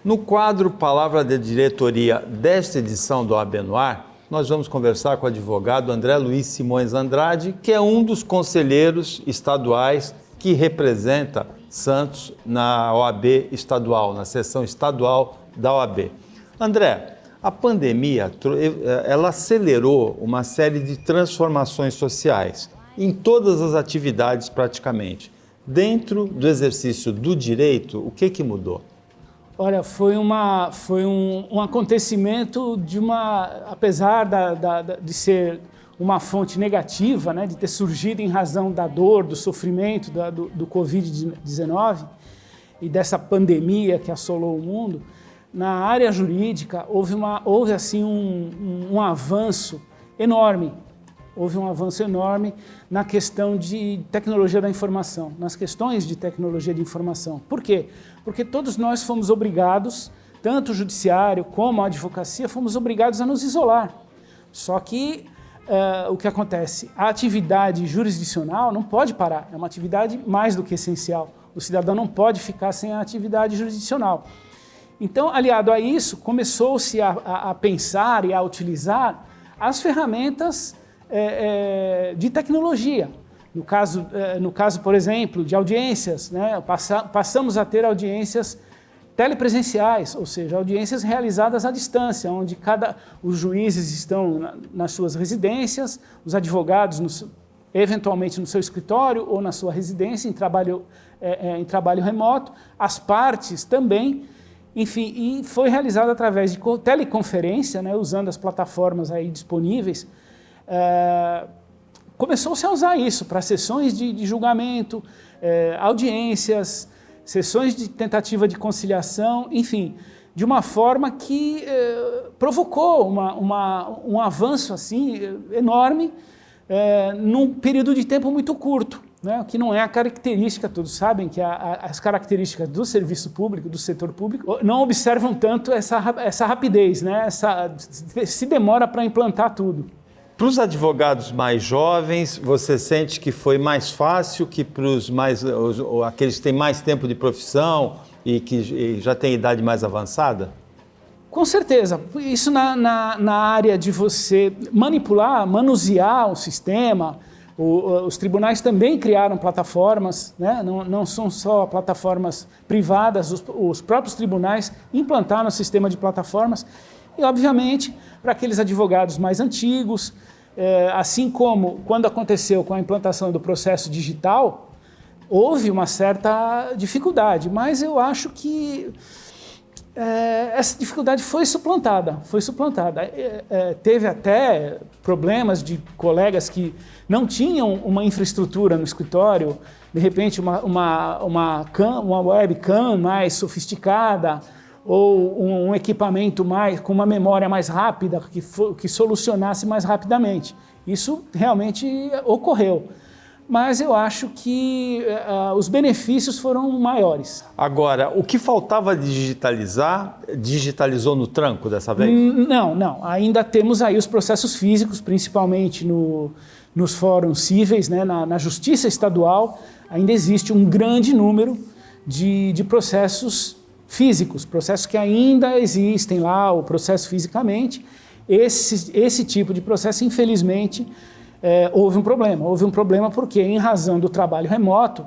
No quadro Palavra de Diretoria desta edição do OAB no Ar, nós vamos conversar com o advogado André Luiz Simões Andrade, que é um dos conselheiros estaduais que representa Santos na OAB estadual, na seção estadual da OAB. André, a pandemia, ela acelerou uma série de transformações sociais em todas as atividades praticamente. Dentro do exercício do direito, o que mudou? Olha, foi um acontecimento apesar de ser uma fonte negativa, né, de ter surgido em razão da dor, do sofrimento do Covid-19 e dessa pandemia que assolou o mundo, na área jurídica houve assim um avanço enorme. Houve um avanço enorme na questão de tecnologia da informação, nas questões de tecnologia de informação. Por quê? Porque todos nós fomos obrigados, tanto o judiciário como a advocacia, fomos obrigados a nos isolar. Só que o que acontece? A atividade jurisdicional não pode parar, é uma atividade mais do que essencial. O cidadão não pode ficar sem a atividade jurisdicional. Então, aliado a isso, começou-se a pensar e a utilizar as ferramentas de tecnologia. No caso, por exemplo, de audiências, né? Passamos a ter audiências telepresenciais, ou seja, audiências realizadas à distância, onde os juízes estão nas suas residências, os advogados eventualmente no seu escritório ou na sua residência em trabalho remoto, as partes também, enfim, e foi realizado através de teleconferência, né? Usando as plataformas aí disponíveis. Começou-se a usar isso para sessões de julgamento, audiências, sessões de tentativa de conciliação, enfim, de uma forma que provocou um avanço assim, enorme num período de tempo muito curto, né? Que não é a característica, todos sabem que as características do serviço público, do setor público, não observam tanto essa rapidez, né? Se demora para implantar tudo. Para os advogados mais jovens, você sente que foi mais fácil que para aqueles que têm mais tempo de profissão e que já têm idade mais avançada? Com certeza. Isso na área de você manipular, manusear o sistema. Os tribunais também criaram plataformas, né? Não são só plataformas privadas, os próprios tribunais implantaram o sistema de plataformas. E, obviamente, para aqueles advogados mais antigos, assim como quando aconteceu com a implantação do processo digital, houve uma certa dificuldade, mas eu acho que essa dificuldade foi suplantada. Teve até problemas de colegas que não tinham uma infraestrutura no escritório, de repente uma webcam mais sofisticada, ou um equipamento com uma memória mais rápida, que solucionasse mais rapidamente. Isso realmente ocorreu. Mas eu acho que os benefícios foram maiores. Agora, o que faltava digitalizar, digitalizou no tranco dessa vez? Não. Ainda temos aí os processos físicos, principalmente nos fóruns cíveis, né? Na Justiça Estadual, ainda existe um grande número de processos físicos, processos que ainda existem lá, o processo fisicamente. Esse tipo de processo, infelizmente, houve um problema. Houve um problema porque, em razão do trabalho remoto,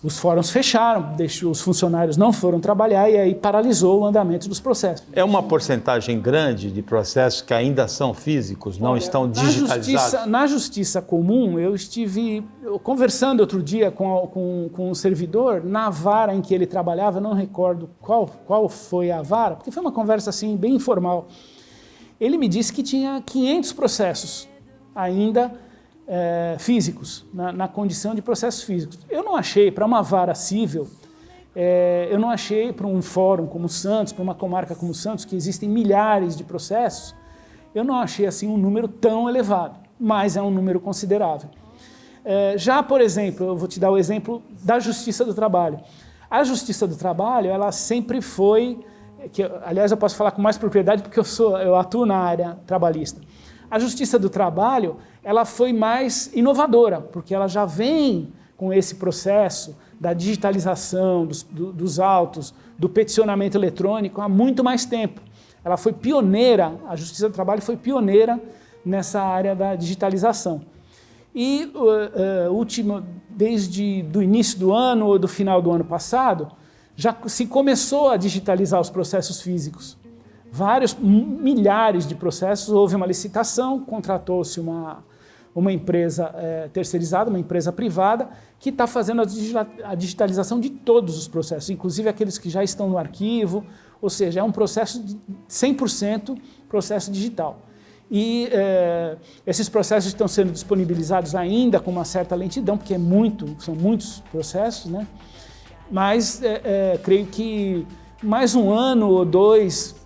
os fóruns fecharam, os funcionários não foram trabalhar e aí paralisou o andamento dos processos. É uma porcentagem grande de processos que ainda são físicos, não estão digitalizados? Na Justiça Comum, eu estive conversando outro dia com um servidor, na vara em que ele trabalhava, não recordo qual foi a vara, porque foi uma conversa assim bem informal. Ele me disse que tinha 500 processos ainda físicos, na condição de processos físicos. Eu não achei, para uma vara cível, eu não achei para um fórum como Santos, para uma comarca como Santos, que existem milhares de processos, eu não achei assim um número tão elevado, mas é um número considerável. Já, por exemplo, eu vou te dar o exemplo da Justiça do Trabalho. A Justiça do Trabalho, ela sempre foi, aliás, eu posso falar com mais propriedade porque eu atuo na área trabalhista. A Justiça do Trabalho, ela foi mais inovadora, porque ela já vem com esse processo da digitalização dos autos, do peticionamento eletrônico há muito mais tempo. Ela foi pioneira, a Justiça do Trabalho foi pioneira nessa área da digitalização. E desde o início do ano ou do final do ano passado, já se começou a digitalizar os processos físicos. Milhares de processos, houve uma licitação, contratou-se uma empresa terceirizada, uma empresa privada, que está fazendo a digitalização de todos os processos, inclusive aqueles que já estão no arquivo, ou seja, é um processo de 100% processo digital. E esses processos estão sendo disponibilizados ainda com uma certa lentidão, porque são muitos processos, né? Mas creio que mais um ano ou dois,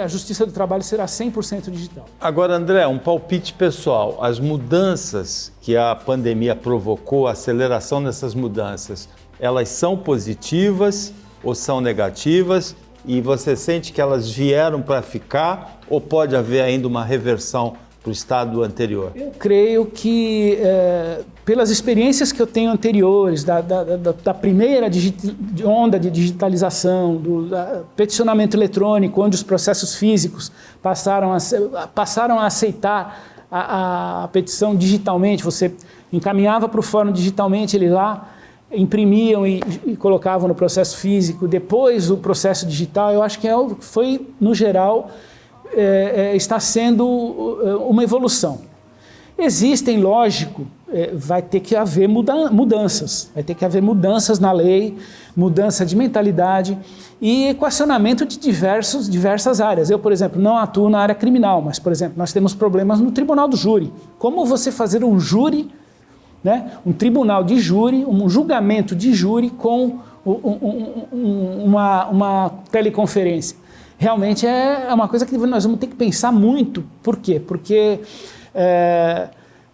a Justiça do Trabalho será 100% digital. Agora, André, um palpite pessoal. As mudanças que a pandemia provocou, a aceleração dessas mudanças, elas são positivas ou são negativas? E você sente que elas vieram para ficar ou pode haver ainda uma reversão para o estado anterior? Eu creio que, pelas experiências que eu tenho anteriores, da primeira onda de digitalização, do peticionamento eletrônico, onde os processos físicos passaram a aceitar a petição digitalmente, você encaminhava para o fórum digitalmente, ele lá imprimiam e colocavam no processo físico, depois o processo digital, eu acho que foi, no geral, está sendo uma evolução. Existem, lógico, vai ter que haver mudanças, vai ter que haver mudanças na lei, mudança de mentalidade e equacionamento de diversas áreas. Eu, por exemplo, não atuo na área criminal, mas, por exemplo, nós temos problemas no tribunal do júri. Como você fazer um júri, né, um tribunal de júri, um julgamento de júri com uma teleconferência? Realmente é uma coisa que nós vamos ter que pensar muito. Por quê? Porque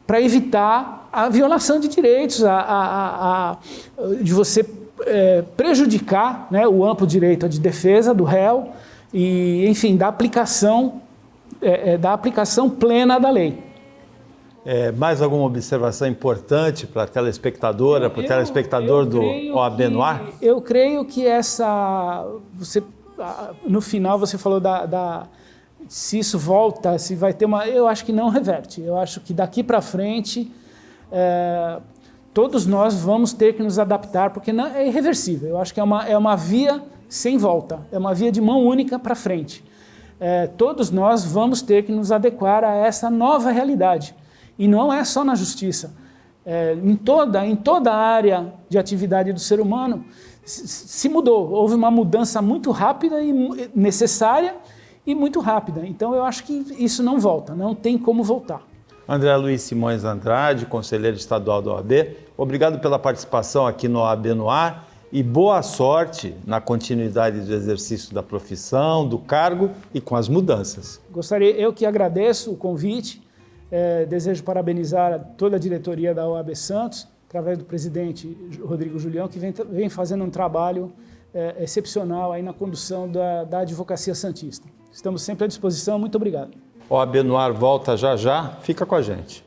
para evitar a violação de direitos, de você prejudicar, né, o amplo direito de defesa do réu e, enfim, da aplicação plena da lei. Mais alguma observação importante para a telespectadora, para o telespectador do OAB no Ar? Eu creio que no final você falou se isso volta, se vai ter eu acho que não reverte. Eu acho que daqui para frente todos nós vamos ter que nos adaptar, porque não, é irreversível. Eu acho que é uma via sem volta, é uma via de mão única para frente. Todos nós vamos ter que nos adequar a essa nova realidade. E não é só na justiça. Em toda a área de atividade do ser humano se mudou. Houve uma mudança muito rápida e necessária e muito rápida. Então eu acho que isso não volta, não tem como voltar. André Luiz Simões Andrade, conselheiro estadual da OAB, obrigado pela participação aqui no OAB no Ar e boa sorte na continuidade do exercício da profissão, do cargo e com as mudanças. Eu que agradeço o convite. Desejo parabenizar toda a diretoria da OAB Santos, através do presidente Rodrigo Julião, que vem fazendo um trabalho excepcional aí na condução da advocacia santista. Estamos sempre à disposição. Muito obrigado. OAB no Ar volta já já. Fica com a gente.